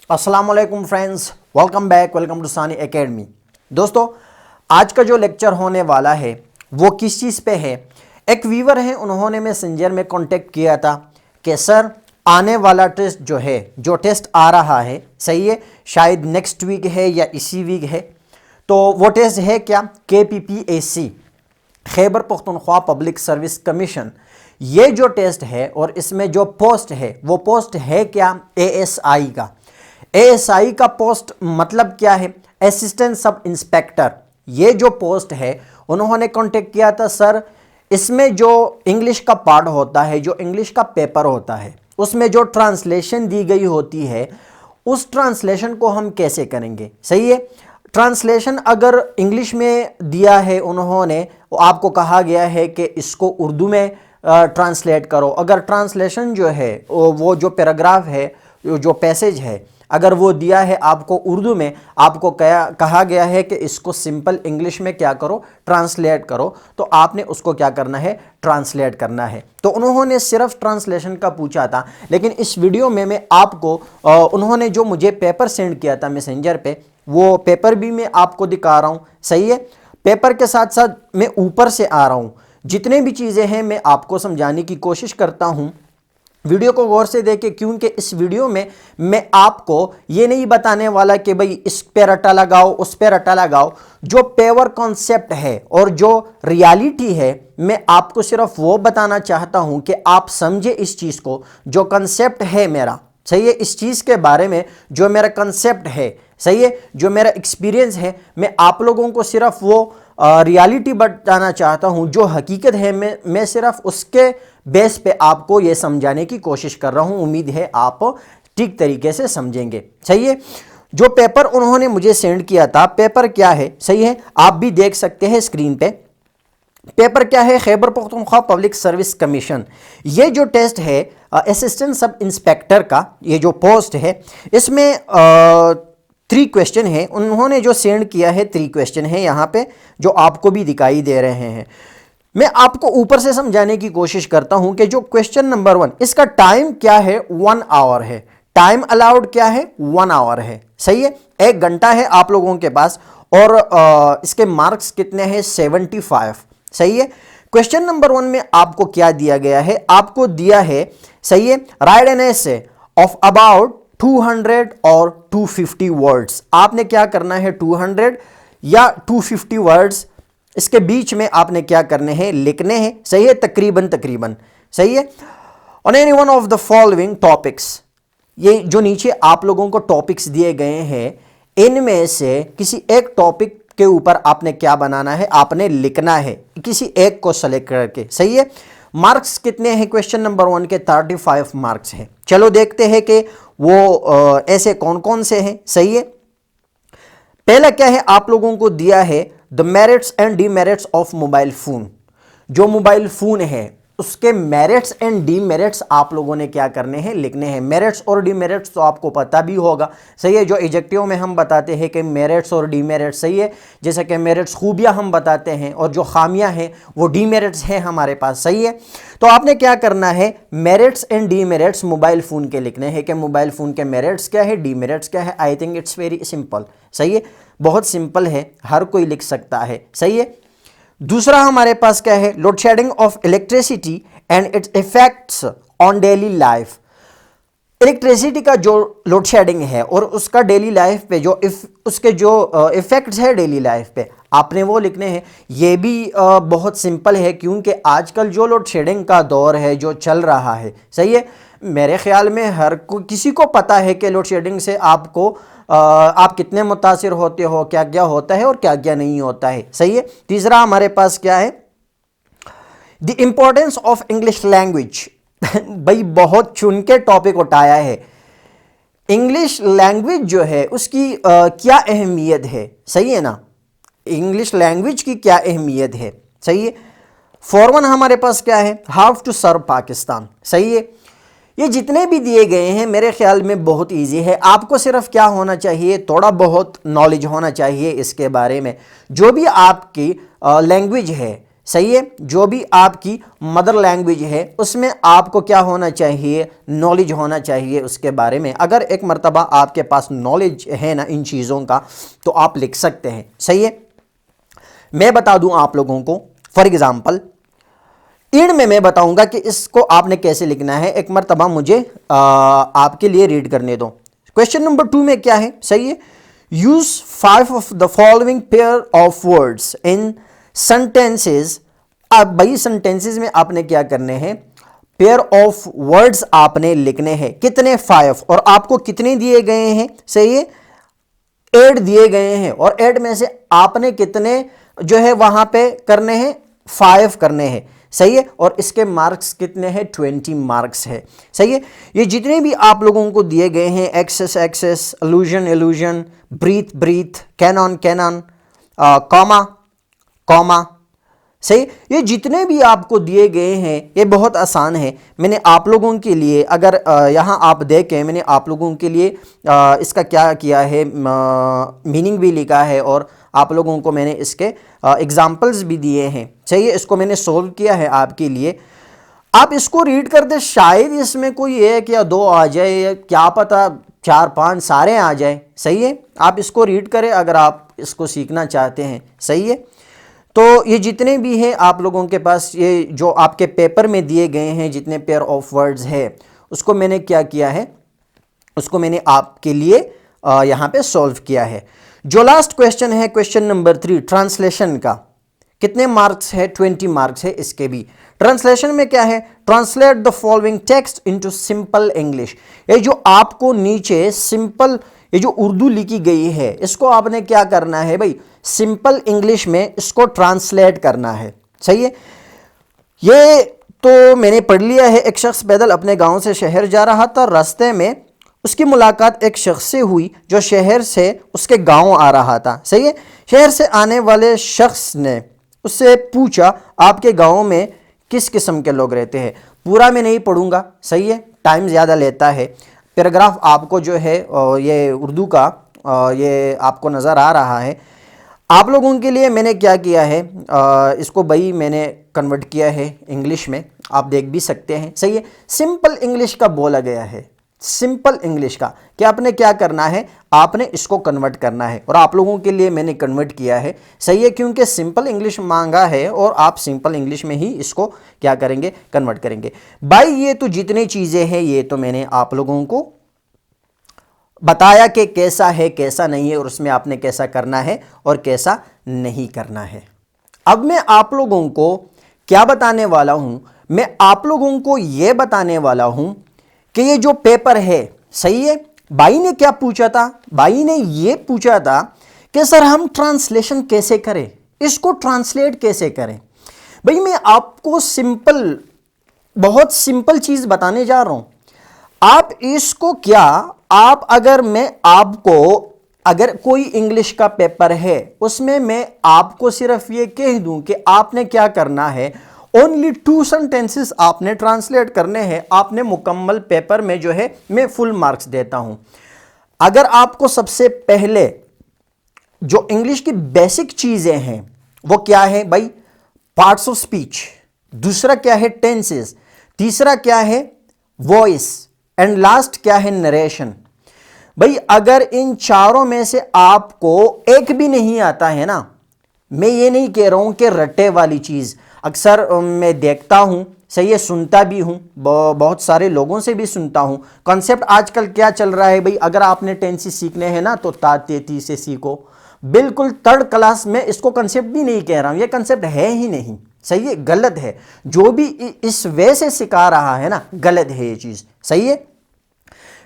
अस्सलाम वालेकुम friends, welcome back, welcome to Sani academy. दोस्तों, आज का जो लेक्चर होने वाला है वो किस चीज़ पे है। एक व्यूवर है, उन्होंने मैसेंजर में कांटेक्ट किया था कि सर आने वाला टेस्ट जो है, जो टेस्ट आ रहा है, सही है, शायद नेक्स्ट वीक है या इसी वीक है। तो वो टेस्ट है क्या? KPPAC, Khyber Pakhtunkhwa public service commission. ये जो टेस्ट है और इसमें जो पोस्ट है वो पोस्ट है क्या? ASI का। ASI का पोस्ट मतलब क्या है? Assistant sub inspector. ये जो पोस्ट है, उन्होंने कांटेक्ट किया था सर इसमें जो इंग्लिश का पार्ट होता है, जो इंग्लिश का पेपर होता है, उसमें जो ट्रांसलेशन दी गई होती है, उस ट्रांसलेशन को हम कैसे करेंगे। सही है, ट्रांसलेशन अगर इंग्लिश में दिया है उन्होंने, आपको कहा गया है कि इसको उर्दू में ट्रांसलेट करो। अगर ट्रांसलेशन जो है वो जो पैराग्राफ है, जो पैसेज है, अगर वो दिया है आपको उर्दू में, आपको कहा गया है कि इसको सिंपल इंग्लिश में क्या करो? ट्रांसलेट करो। तो आपने उसको क्या करना है? ट्रांसलेट करना है। तो उन्होंने सिर्फ ट्रांसलेशन का पूछा था, लेकिन इस वीडियो में मैं आपको उन्होंने जो मुझे पेपर सेंड किया था मैसेंजर पे, वो पेपर भी मैं आपको दिखा रहा हूँ। सही है, पेपर के साथ साथ मैं ऊपर से आ रहा हूँ, जितने भी चीज़ें हैं मैं आपको समझाने की कोशिश करता हूँ। वीडियो को गौर से देखें, क्योंकि इस वीडियो में मैं आपको ये नहीं बताने वाला कि भाई इस पे रट्टा लगाओ, उस पे रट्टा लगाओ। जो पेवर कॉन्सेप्ट है और जो रियलिटी है, मैं आपको सिर्फ वो बताना चाहता हूं कि आप समझे इस चीज़ को। जो कॉन्सेप्ट है मेरा, सही है, इस चीज़ के बारे में जो मेरा कॉन्सेप्ट है, सही है, जो मेरा एक्सपीरियंस है, मैं आप लोगों को सिर्फ वो रियलिटी बताना चाहता हूं, जो हकीकत है। मैं सिर्फ उसके बेस पे आपको ये समझाने की कोशिश कर रहा हूं। उम्मीद है आप ठीक तरीके से समझेंगे। सही है, जो पेपर उन्होंने मुझे सेंड किया था, पेपर क्या है, सही है, आप भी देख सकते हैं स्क्रीन पे। पेपर क्या है? Khyber Pakhtunkhwa public service commission. ये जो टेस्ट है असिस्टेंट सब इंस्पेक्टर का, ये जो पोस्ट है, इसमें 3 क्वेश्चन है। उन्होंने जो सेंड किया है 3 क्वेश्चन है यहाँ पे, जो आपको भी दिखाई दे रहे हैं। मैं आपको ऊपर से समझाने की कोशिश करता हूं कि जो क्वेश्चन नंबर 1, इसका टाइम क्या है? 1 आवर है। टाइम अलाउड क्या है? 1 आवर है। सही है, 1 घंटा है आप लोगों के पास। और इसके मार्क्स कितने हैं? 75। सही है। क्वेश्चन नंबर 1 में आपको क्या दिया गया है? आपको दिया है, सही है, right an essay of about 200 और 250 वर्ड्स। आपने क्या करना है? 200 या 250 वर्ड्स, इसके बीच में आपने क्या करने हैं? लिखने हैं। सही है, तकरीबन। सही है। On any one of the following topics, ये जो नीचे आप लोगों को टॉपिक्स दिए गए हैं, इनमें से किसी एक टॉपिक के ऊपर आपने क्या बनाना है? आपने लिखना है, किसी एक को सेलेक्ट करके। सही है। मार्क्स कितने हैं? क्वेश्चन नंबर 1 के 35 मार्क्स हैं। चलो देखते हैं कि वो ऐसे कौन कौन से हैं। सही है, पहला क्या है? आप लोगों को दिया है the merits and demerits of mobile phone. जो मोबाइल फोन है उसके मेरिट्स एंड डीमेरिट्स आप लोगों ने क्या करने हैं? लिखने हैं। मेरिट्स और डीमेरिट्स तो आपको पता भी होगा। सही है, जो एडजेक्टिव में हम बताते हैं कि मेरिट्स और डीमेरिट्स। सही है, जैसे कि मेरिट्स खूबियां हम बताते हैं और जो खामियां हैं वो डीमेरिट्स हैं हमारे पास। सही है, तो आपने क्या करना है? Merits and demerits mobile phone के लिखने हैं कि मोबाइल फोन के मेरिट्स क्या है, डीमेरिट्स क्या है। I think it's very simple. सही है, बहुत सिंपल है, हर कोई लिख सकता है। सही है। दूसरा हमारे पास क्या है? Load shedding of electricity and it's effects on daily life. Electricity का जो लोड शेडिंग है और उसका डेली लाइफ पे जो उसके जो इफेक्ट्स है डेली लाइफ पे, आपने वो लिखने हैं। ये भी बहुत सिंपल है, क्योंकि आजकल जो लोड शेडिंग का दौर है जो चल रहा है, सही है, मेरे ख्याल में किसी को पता है कि लोड शेडिंग से आप कितने मुतासिर होते हो, क्या क्या होता है और क्या क्या नहीं होता है। सही है। तीसरा हमारे पास क्या है? The importance of English language. भाई बहुत चुन के टॉपिक उठाया है। इंग्लिश लैंग्वेज जो है उसकी क्या अहमियत है। सही है ना, इंग्लिश लैंग्वेज की क्या अहमियत है। सही है। फॉर 1 हमारे पास क्या है? How to serve Pakistan. सही है, ये जितने भी दिए गए हैं मेरे ख्याल में बहुत इजी है। आपको सिर्फ क्या होना चाहिए? थोड़ा बहुत नॉलेज होना चाहिए इसके बारे में। जो भी आपकी लैंग्वेज है, सही है, जो भी आपकी मदर लैंग्वेज है उसमें आपको क्या होना चाहिए, नॉलेज होना चाहिए उसके बारे में। अगर एक मर्तबा आपके पास नॉलेज है ना इन चीज़ों का तो आप लिख सकते हैं। सही है, मैं बता दूं आप लोगों को, फॉर एग्जाम्पल इन में मैं बताऊंगा कि इसको आपने कैसे लिखना है। एक मर्तबा मुझे आपके लिए रीड करने दो। क्वेश्चन नंबर 2 में क्या है, सही है, use 5 of the following pair of words in sentences. अब भाई सेंटेंसेस में आपने क्या करने हैं, पेयर ऑफ वर्ड्स आपने लिखने हैं। कितने, 5, और आपको कितने दिए गए हैं, सही है, 8 दिए गए हैं, और 8 में से आपने कितने जो है वहां पे करने हैं, 5 करने हैं। सही है, और इसके मार्क्स कितने हैं, 20 मार्क्स है। सही है, ये जितने भी आप लोगों को दिए गए हैं, access access, allusion illusion, breath breath, canon canon, comma comma, सही, ये जितने भी आपको दिए गए हैं ये बहुत आसान है। मैंने आप लोगों के लिए, अगर यहाँ आप देखें, मैंने आप लोगों के लिए इसका क्या किया है, मीनिंग भी लिखा है, और आप लोगों को मैंने इसके एग्जाम्पल्स भी दिए हैं। सही है, इसको मैंने सोल्व किया है आपके लिए। आप इसको रीड कर दे, शायद इसमें कोई 1 या 2 आ जाए, या क्या पता 4 5 सारे आ जाए। सही है, आप इसको रीड करें अगर आप इसको सीखना चाहते हैं। सही है, तो ये जितने भी हैं आप लोगों के पास, ये जो आपके पेपर में दिए गए हैं जितने पेयर ऑफ वर्ड्स है, उसको मैंने क्या किया है, उसको मैंने आपके लिए यहाँ पे सॉल्व किया है। जो लास्ट क्वेश्चन है, क्वेश्चन नंबर 3, ट्रांसलेशन का कितने मार्क्स है, 20 मार्क्स है इसके भी। ट्रांसलेशन में क्या है, translate the following text into simple English. ये जो आपको नीचे सिंपल, ये जो उर्दू लिखी गई है, इसको आपने क्या करना है भाई, सिंपल इंग्लिश में इसको ट्रांसलेट करना है। सही है, ये तो मैंने पढ़ लिया है। एक शख्स पैदल अपने गांव से शहर जा रहा था, रास्ते में उसकी मुलाकात एक शख्स से हुई जो शहर से उसके गांव आ रहा था। सही है, शहर से आने वाले शख्स ने उससे पूछा, आपके गांव में किस किस्म के लोग रहते हैं। पूरा मैं नहीं पढ़ूंगा, सही है, टाइम ज़्यादा लेता है। पैराग्राफ आपको जो है ये उर्दू का ये आपको नज़र आ रहा है। आप लोगों के लिए मैंने क्या किया है, इसको भाई मैंने कन्वर्ट किया है इंग्लिश में, आप देख भी सकते हैं। सही है, सिंपल इंग्लिश का बोला गया है, सिंपल इंग्लिश का, कि आपने क्या करना है, आपने इसको कन्वर्ट करना है, और आप लोगों के लिए मैंने कन्वर्ट किया है। सही है, क्योंकि सिंपल इंग्लिश मांगा है और आप सिंपल इंग्लिश में ही इसको क्या करेंगे, कन्वर्ट करेंगे। भाई ये तो जितनी चीज़ें हैं ये तो मैंने आप लोगों को बताया कि कैसा है कैसा नहीं है, और उसमें आपने कैसा करना है और कैसा नहीं करना है। अब मैं आप लोगों को क्या बताने वाला हूं, मैं आप लोगों को यह बताने वाला हूं कि ये जो पेपर है, सही है, भाई ने क्या पूछा था, भाई ने ये पूछा था कि सर हम ट्रांसलेशन कैसे करें, इसको ट्रांसलेट कैसे करें। भाई मैं आपको सिंपल, बहुत सिंपल चीज बताने जा रहा हूं। आप इसको क्या, आप अगर मैं आपको, अगर कोई इंग्लिश का पेपर है उसमें मैं आपको सिर्फ ये कह दूं कि आपने क्या करना है, ओनली 2 सेंटेंसेस आपने ट्रांसलेट करने हैं, आपने मुकम्मल पेपर में जो है मैं फुल मार्क्स देता हूं। अगर आपको सबसे पहले जो इंग्लिश की बेसिक चीजें हैं वो क्या है भाई, पार्ट्स ऑफ स्पीच, दूसरा क्या है टेंसेस, तीसरा क्या है वॉइस, एंड लास्ट क्या है नरेशन। भाई अगर इन चारों में से आपको एक भी नहीं आता है ना, मैं ये नहीं कह रहा हूं कि रट्टे वाली चीज, अक्सर मैं देखता हूं, सही है, सुनता भी हूं, बहुत सारे लोगों से भी सुनता हूं। कॉन्सेप्ट आजकल क्या चल रहा है भाई, अगर आपने टेंसेस सीखने हैं ना तो ता-ते-ती से सीखो। बिल्कुल 3rd क्लास में, इसको कंसेप्ट भी नहीं कह रहा हूं, ये कंसेप्ट है ही नहीं, सही है, गलत है। जो भी इस वे से सिखा रहा है ना, गलत है ये चीज। सही है,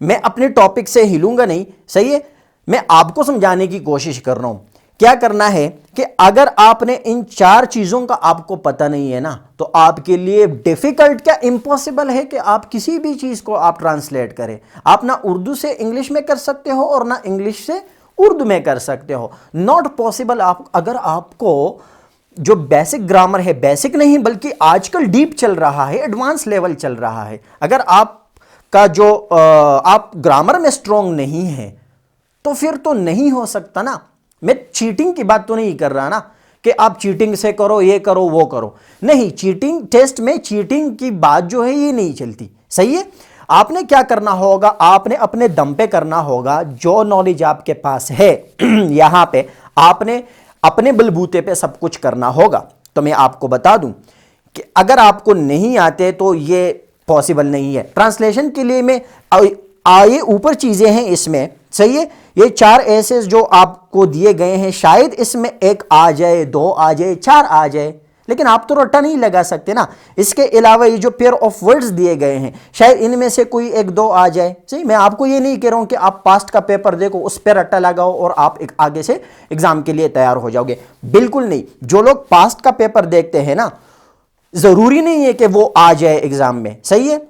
मैं अपने टॉपिक से हिलूंगा नहीं, सही है, मैं आपको समझाने की कोशिश कर रहा हूं। क्या करना है कि अगर आपने इन 4 चीजों का आपको पता नहीं है ना, तो आपके लिए डिफिकल्ट क्या इम्पॉसिबल है कि आप किसी भी चीज को आप ट्रांसलेट करें। आप ना उर्दू से इंग्लिश में कर सकते हो और ना इंग्लिश से उर्दू में कर सकते हो, नॉट पॉसिबल। आप अगर आपको जो बेसिक ग्रामर है, बेसिक नहीं बल्कि आजकल डीप चल रहा है, एडवांस लेवल चल रहा है, अगर आपका जो आप ग्रामर में स्ट्रॉन्ग नहीं है तो फिर तो नहीं हो सकता ना। मैं चीटिंग की बात तो नहीं कर रहा ना कि आप चीटिंग से करो, ये करो, वो करो। नहीं, चीटिंग टेस्ट में चीटिंग की बात जो है ये नहीं चलती। सही है। आपने क्या करना होगा, आपने अपने दम पे करना होगा। जो नॉलेज आपके पास है यहां पे आपने अपने बलबूते पे सब कुछ करना होगा। तो मैं आपको बता दूं कि अगर आपको नहीं आते तो ये पॉसिबल नहीं है। ट्रांसलेशन के लिए में आए ऊपर चीजें हैं इसमें। सही है। ये 4 ऐसे जो आपको दिए गए हैं, शायद इसमें 1 आ जाए, 2 आ जाए, 4 आ जाए, लेकिन आप तो रट्टा नहीं लगा सकते ना। इसके अलावा ये जो पेयर ऑफ वर्ड्स दिए गए हैं, शायद इनमें से कोई 1-2 आ जाए। सही, मैं आपको ये नहीं कह रहा हूं कि आप पास्ट का पेपर देखो, उस पर रट्टा लगाओ और आप एक आगे से एग्जाम के लिए तैयार हो जाओगे। बिल्कुल नहीं। जो लोग पास्ट का पेपर देखते हैं ना, जरूरी नहीं है कि वो आ जाए एग्जाम में। सही है।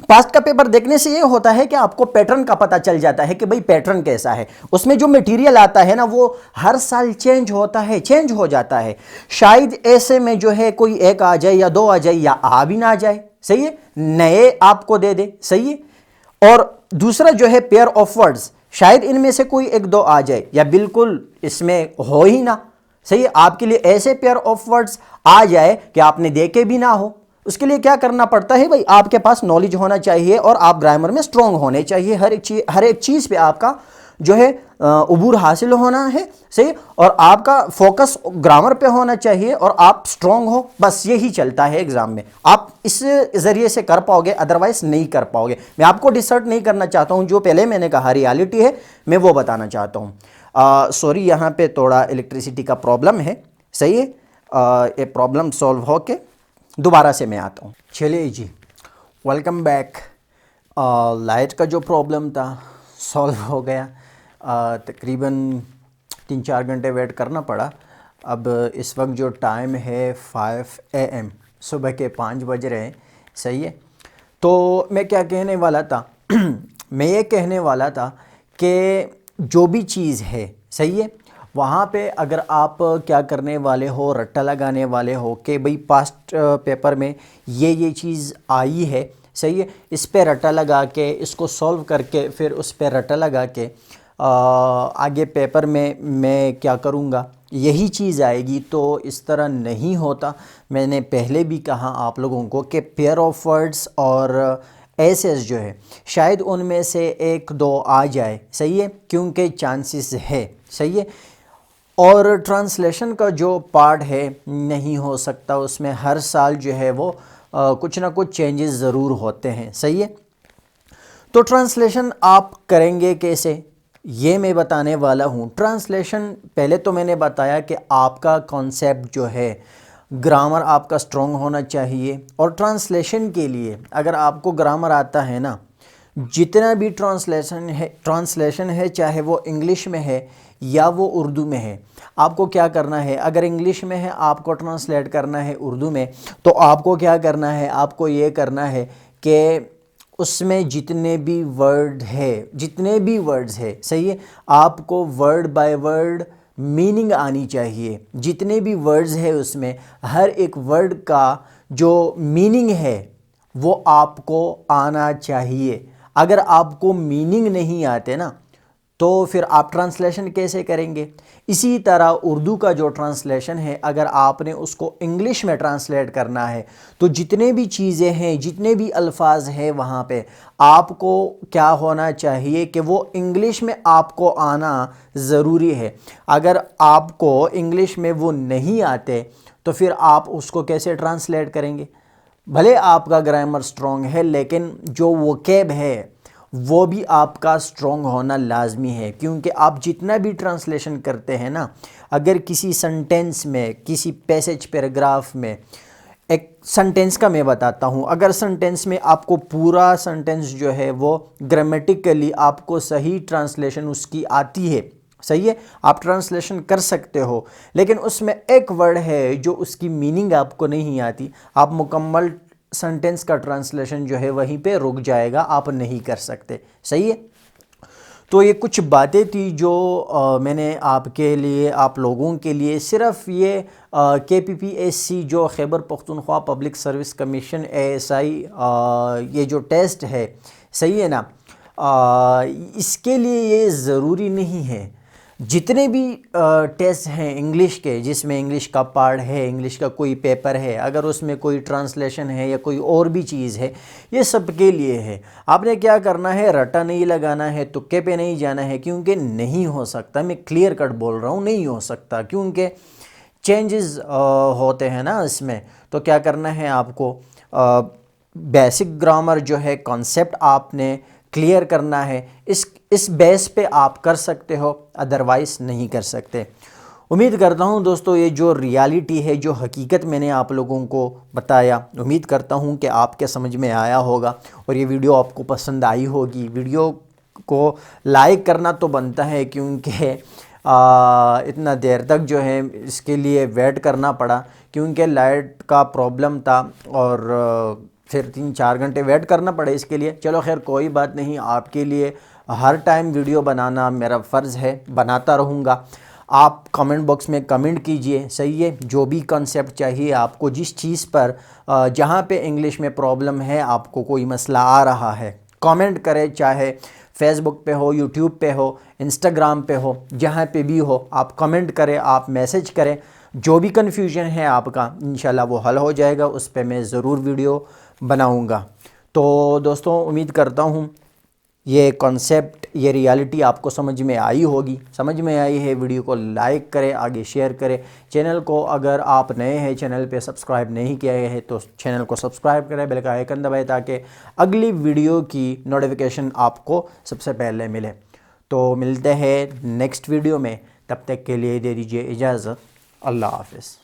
पास्ट का पेपर देखने से ये होता है कि आपको पैटर्न का पता चल जाता है कि भाई पैटर्न कैसा है। उसमें जो मटेरियल आता है ना, वो हर साल चेंज होता है, चेंज हो जाता है। शायद ऐसे में जो है कोई 1 आ जाए या 2 आ जाए या आ भी ना जाए। सही है। नए आपको दे दे। सही है। और दूसरा जो है पेयर ऑफ वर्ड्स, शायद इनमें से कोई 1-2 आ जाए या बिल्कुल इसमें हो ही ना। सही है। आपके लिए ऐसे पेयर ऑफ वर्ड्स आ जाए कि आपने देखे भी ना हो। उसके लिए क्या करना पड़ता है भाई, आपके पास नॉलेज होना चाहिए और आप ग्रामर में स्ट्रांग होने चाहिए। हर एक चीज पे आपका जो है उबूर हासिल होना है। सही। और आपका फोकस ग्रामर पे होना चाहिए और आप स्ट्रांग हो। बस यही चलता है एग्जाम में। आप इस जरिए से कर पाओगे, अदरवाइज नहीं कर पाओगे। मैं आपको डिसर्ट नहीं करना चाहता हूं, जो पहले मैंने कहा रियलिटी है मैं वो बताना चाहता हूं। सॉरी, यहाँ पे थोड़ा इलेक्ट्रिसिटी का प्रॉब्लम है। सही है। ये प्रॉब्लम सॉल्व होके दोबारा से मैं आता हूँ। चलिए जी, वेलकम बैक। लाइट का जो प्रॉब्लम था सॉल्व हो गया। तकरीबन 3-4 घंटे वेट करना पड़ा। अब इस वक्त जो टाइम है 5 AM, सुबह के 5 बज रहे हैं। सही है। तो मैं क्या कहने वाला था मैं ये कहने वाला था कि जो भी चीज़ है, सही है, वहाँ पे अगर आप क्या करने वाले हो, रट्टा लगाने वाले हो कि भाई पास्ट पेपर में ये चीज़ आई है। सही है। इस पे रट्टा लगा के इसको सॉल्व करके फिर उस पे रट्टा लगा के आगे पेपर में मैं क्या करूँगा, यही चीज़ आएगी। तो इस तरह नहीं होता। मैंने पहले भी कहा आप लोगों को कि पेयर ऑफ वर्ड्स और ऐसे जो है शायद उनमें से 1-2 आ जाए। सही है। क्योंकि चांसेस है। सही है। और ट्रांसलेशन का जो पार्ट है नहीं हो सकता, उसमें हर साल जो है वो कुछ ना कुछ चेंजेस ज़रूर होते हैं। सही है। तो ट्रांसलेशन आप करेंगे कैसे, ये मैं बताने वाला हूँ। ट्रांसलेशन पहले तो मैंने बताया कि आपका कॉन्सेप्ट जो है, ग्रामर आपका स्ट्रॉन्ग होना चाहिए। और ट्रांसलेशन के लिए अगर आपको ग्रामर आता है ना, जितना भी ट्रांसलेशन है चाहे वो इंग्लिश में है या वो उर्दू में है, आपको क्या करना है, अगर इंग्लिश में है आपको ट्रांसलेट करना है उर्दू में, तो आपको क्या करना है, आपको ये करना है कि उसमें जितने भी वर्ड्स है, सही है, आपको वर्ड बाय वर्ड मीनिंग आनी चाहिए। जितने भी वर्ड्स है उसमें हर एक वर्ड का जो मीनिंग है वो आपको आना चाहिए। अगर आपको मीनिंग नहीं आते ना, तो फिर आप ट्रांसलेशन कैसे करेंगे। इसी तरह उर्दू का जो ट्रांसलेशन है, अगर आपने उसको इंग्लिश में ट्रांसलेट करना है, तो जितने भी चीज़ें हैं, जितने भी अल्फाज हैं, वहाँ पे आपको क्या होना चाहिए कि वो इंग्लिश में आपको आना ज़रूरी है। अगर आपको इंग्लिश में वो नहीं आते तो फिर आप उसको कैसे ट्रांसलेट करेंगे। भले आपका ग्रामर स्ट्रॉन्ग है, लेकिन जो वोकैब है वो भी आपका स्ट्रॉन्ग होना लाजमी है। क्योंकि आप जितना भी ट्रांसलेशन करते हैं ना, अगर किसी सेंटेंस में, किसी पैसेज पैराग्राफ में, एक सेंटेंस का मैं बताता हूँ, अगर सेंटेंस में आपको पूरा सेंटेंस जो है वो ग्रामेटिकली आपको सही ट्रांसलेशन उसकी आती है, सही है, आप ट्रांसलेशन कर सकते हो, लेकिन उसमें एक वर्ड है जो उसकी मीनिंग आपको नहीं आती, आप मुकम्मल सेंटेंस का ट्रांसलेशन जो है वहीं पे रुक जाएगा, आप नहीं कर सकते। सही है। तो ये कुछ बातें थी जो मैंने आपके लिए, आप लोगों के लिए सिर्फ ये KPPSC जो Khyber Pakhtunkhwa public service commission ASI ये जो टेस्ट है, सही है ना, इसके लिए ये ज़रूरी नहीं है जितने भी टेस्ट हैं इंग्लिश के, जिसमें इंग्लिश का पार्ट है, इंग्लिश का कोई पेपर है, अगर उसमें कोई ट्रांसलेशन है या कोई और भी चीज़ है, ये सब के लिए है। आपने क्या करना है, रट्टा नहीं लगाना है, तुक्के पे नहीं जाना है, क्योंकि नहीं हो सकता, मैं क्लियर कट बोल रहा हूँ, नहीं हो सकता, क्योंकि चेंजेस होते हैं ना इसमें। तो क्या करना है आपको, बेसिक ग्रामर जो है, कॉन्सेप्ट आपने क्लियर करना है। इस बेस पे आप कर सकते हो, अदरवाइज़ नहीं कर सकते। उम्मीद करता हूँ दोस्तों, ये जो रियलिटी है, जो हकीकत मैंने आप लोगों को बताया, उम्मीद करता हूँ कि आपके समझ में आया होगा और ये वीडियो आपको पसंद आई होगी। वीडियो को लाइक करना तो बनता है, क्योंकि इतना देर तक जो है इसके लिए वेट करना पड़ा, क्योंकि लाइट का प्रॉब्लम था और फिर 3-4 घंटे वेट करना पड़े इसके लिए। चलो खैर कोई बात नहीं, आपके लिए हर टाइम वीडियो बनाना मेरा फ़र्ज़ है, बनाता रहूँगा। आप कमेंट बॉक्स में कमेंट कीजिए, सही है, जो भी कॉन्सेप्ट चाहिए आपको, जिस चीज़ पर जहाँ पे इंग्लिश में प्रॉब्लम है, आपको कोई मसला आ रहा है, कमेंट करें, चाहे फेसबुक पे हो, यूट्यूब पे हो, इंस्टाग्राम पे हो, जहाँ पे भी हो, आप कमेंट करें, आप मैसेज करें। जो भी कन्फ्यूजन है आपका, इंशाल्लाह वो हल हो जाएगा, उस पर मैं ज़रूर वीडियो बनाऊंगा। तो दोस्तों, उम्मीद करता हूँ ये कॉन्सेप्ट, ये रियलिटी आपको समझ में आई होगी। समझ में आई है, वीडियो को लाइक करें, आगे शेयर करें। चैनल को अगर आप नए हैं, चैनल पे सब्सक्राइब नहीं किया है तो चैनल को सब्सक्राइब करें, बेल का आइकन दबाएं, ताकि अगली वीडियो की नोटिफिकेशन आपको सबसे पहले मिले। तो मिलते हैं नेक्स्ट वीडियो में, तब तक के लिए दे दीजिए इजाज़त। अल्लाह हाफ़िज़।